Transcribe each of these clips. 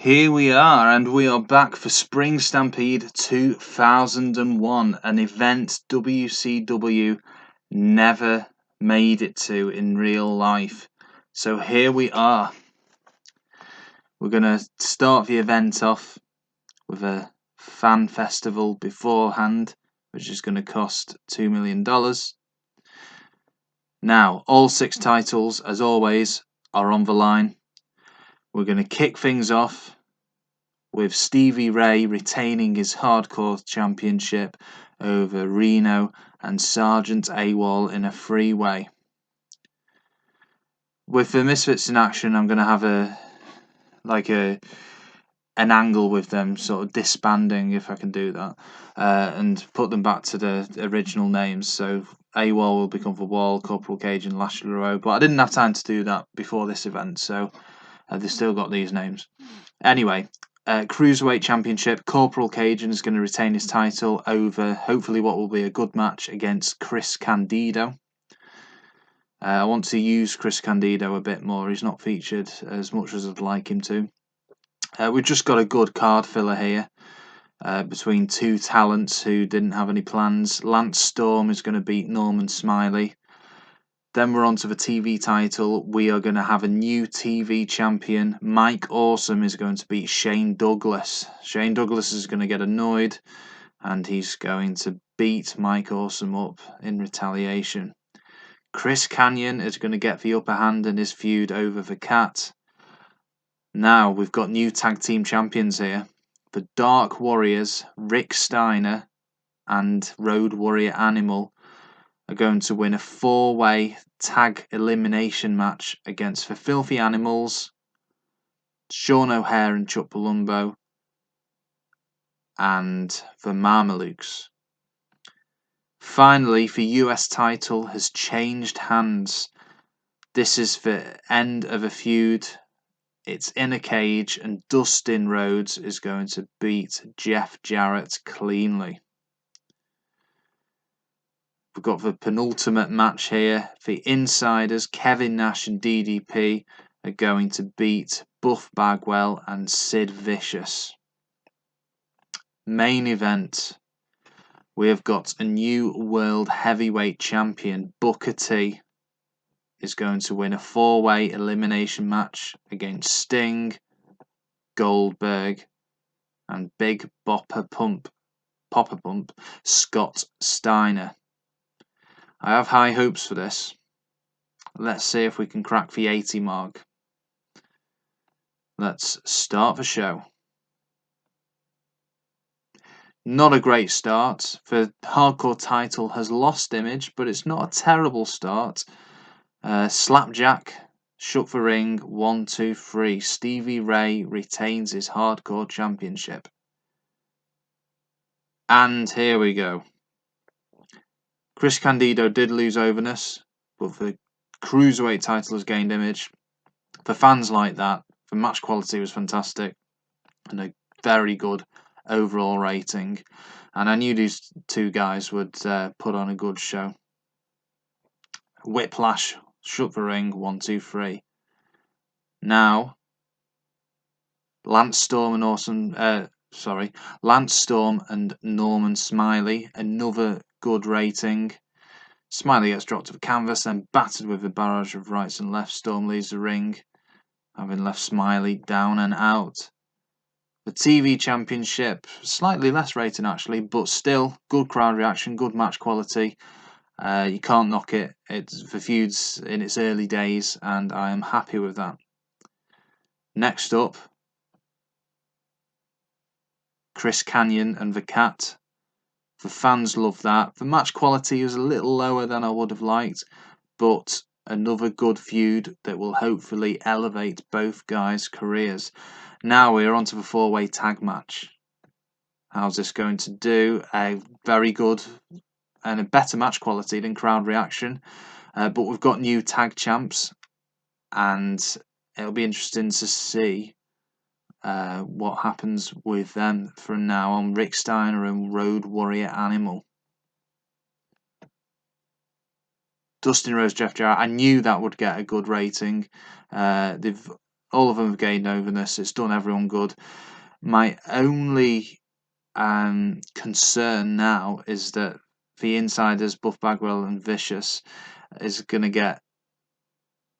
Here we are, and we are back for Spring Stampede 2001, an event WCW never made it to in real life. So here we are. We're going to start the event off with a fan festival beforehand, which is going to cost $2 million. Now, all 6 titles, as always, are on the line. We're going to kick things off with Stevie Ray retaining his Hardcore Championship over Reno and Sergeant AWOL in a three-way. With the Misfits in action, I'm going to have an angle with them sort of disbanding, if I can do that, and put them back to the original names. So AWOL will become the Wall, Corporal, Cajun, Lashley Rowe. But I didn't have time to do that before this event, so they've still got these names. Anyway, Cruiserweight Championship, Corporal Cajun is going to retain his title over hopefully what will be a good match against Chris Candido. I want to use Chris Candido a bit more. He's not featured as much as I'd like him to. We've just got a good card filler here between 2 talents who didn't have any plans. Lance Storm is going to beat Norman Smiley. Then we're on to the TV title. We are going to have a new TV champion. Mike Awesome is going to beat Shane Douglas. Shane Douglas is going to get annoyed and he's going to beat Mike Awesome up in retaliation. Chris Kanyon is going to get the upper hand in his feud over the Cat. Now we've got new tag team champions here. The Dark Warriors, Rick Steiner and Road Warrior Animal, are going to win a 4-way tag elimination match against the Filthy Animals, Sean O'Hare and Chuck Palumbo, and the Mamalukes. Finally, the US title has changed hands. This is the end of a feud. It's in a cage, and Dustin Rhodes is going to beat Jeff Jarrett cleanly. We've got the penultimate match here. The Insiders, Kevin Nash and DDP, are going to beat Buff Bagwell and Sid Vicious. Main event. We have got a new World Heavyweight Champion. Booker T is going to win a 4-way elimination match against Sting, Goldberg, and Big Popper Pump, Scott Steiner. I have high hopes for this. Let's see if we can crack the 80 mark. Let's start the show. Not a great start. The Hardcore title has lost image, but it's not a terrible start. Slapjack shook the ring. 1, 2, 3. Stevie Ray retains his Hardcore Championship. And here we go. Chris Candido did lose overness, but the Cruiserweight title has gained image. For fans like that, the match quality was fantastic and a very good overall rating. And I knew these 2 guys would put on a good show. Whiplash shook the ring. 1, 2, 3. Now, Lance Storm and Norman Smiley, another good rating. Smiley gets dropped to the canvas, then battered with a barrage of rights and lefts. Storm leaves the ring, having left Smiley down and out. The TV Championship, slightly less rating actually, but still good crowd reaction, good match quality. You can't knock it. It's the feud's in its early days, and I am happy with that. Next up, Chris Kanyon and the Cat. The fans love that. The match quality is a little lower than I would have liked, but another good feud that will hopefully elevate both guys' careers. Now we are on to the 4-way tag match. How's this going to do? A very good and a better match quality than crowd reaction, but we've got new tag champs, and it'll be interesting to see what happens with them from now on. Rick Steiner and Road Warrior Animal. Dustin Rhodes, Jeff Jarrett. I knew that would get a good rating. They've All of them have gained over this. It's done everyone good. My only concern now is that the insiders, Buff Bagwell and Vicious, is going to get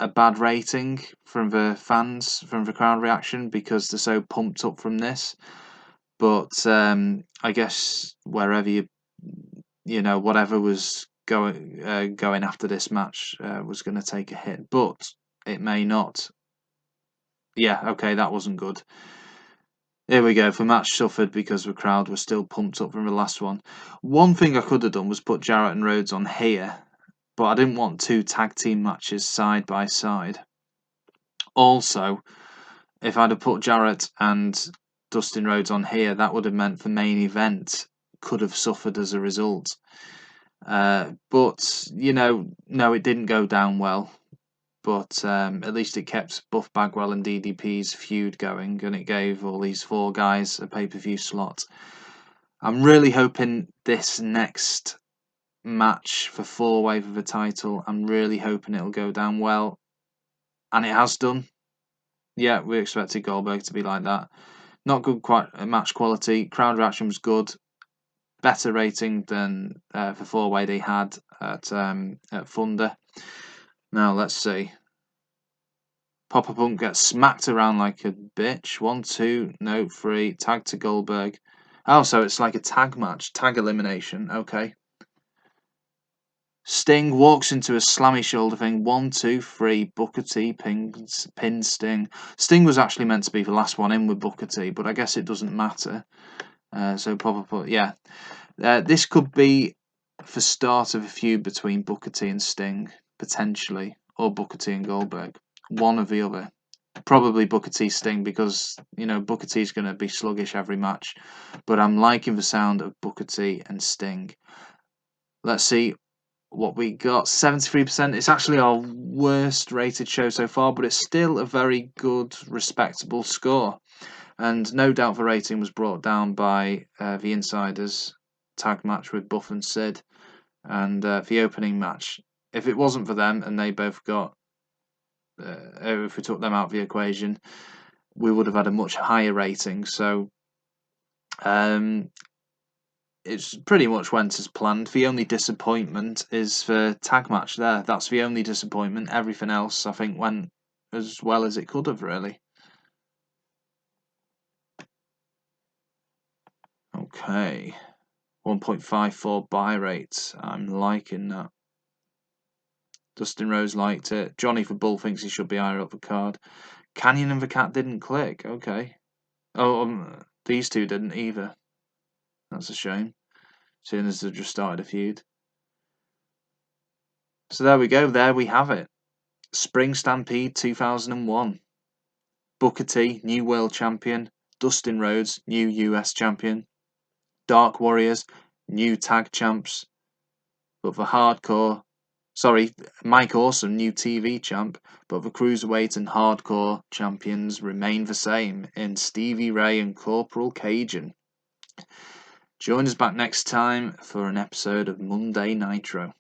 a bad rating from the fans, from the crowd reaction, because they're so pumped up from this. But I guess wherever whatever was going after this match was going to take a hit, but it may not. Yeah, okay, that wasn't good. Here we go. The match suffered because the crowd was still pumped up from the last one. One thing I could have done was put Jarrett and Rhodes on here, but I didn't want two tag team matches side by side. Also, if I'd have put Jarrett and Dustin Rhodes on here, that would have meant the main event could have suffered as a result. But, no, it didn't go down well. But at least it kept Buff Bagwell and DDP's feud going, and it gave all these four guys a pay-per-view slot. I'm really hoping this next match for four-way for the title, I'm really hoping it'll go down well. And it has done. Yeah, we expected Goldberg to be like that. Not good match quality. Crowd reaction was good. Better rating than for four-way they had at Thunder. Now, let's see. Papa Punk gets smacked around like a bitch. 1, 2, no, 3. Tag to Goldberg. Oh, so it's like a tag match. Tag elimination. Okay. Sting walks into a slammy shoulder thing. 1, 2, 3. Booker T pins Sting. Sting was actually meant to be the last one in with Booker T, but I guess it doesn't matter. So Papa Punk, yeah. This could be the start of a feud between Booker T and Sting, potentially, or Booker T and Goldberg. One or the other. Probably Booker T Sting, because Booker T is going to be sluggish every match, but I'm liking the sound of Booker T and Sting. Let's see what we got. 73%. It's actually our worst rated show so far, but it's still a very good, respectable score. And no doubt the rating was brought down by the Insiders tag match with Buff and Sid, and the opening match. If it wasn't for them and they both got, if we took them out of the equation, we would have had a much higher rating. So it's pretty much went as planned. The only disappointment is the tag match there. That's the only disappointment. Everything else, I think, went as well as it could have, really. Okay. 1.54 buy rate. I'm liking that. Dustin Rhodes liked it. Johnny for Bull thinks he should be higher up the card. Kanyon and the Cat didn't click. Okay. Oh, these two didn't either. That's a shame, seeing as they've just started a feud. So there we go. There we have it. Spring Stampede 2001. Booker T, new world champion. Dustin Rhodes, new US champion. Dark Warriors, new tag champs. But for hardcore... Sorry, Mike Awesome, new TV champ, but the Cruiserweight and Hardcore champions remain the same in Stevie Ray and Corporal Cajun. Join us back next time for an episode of Monday Nitro.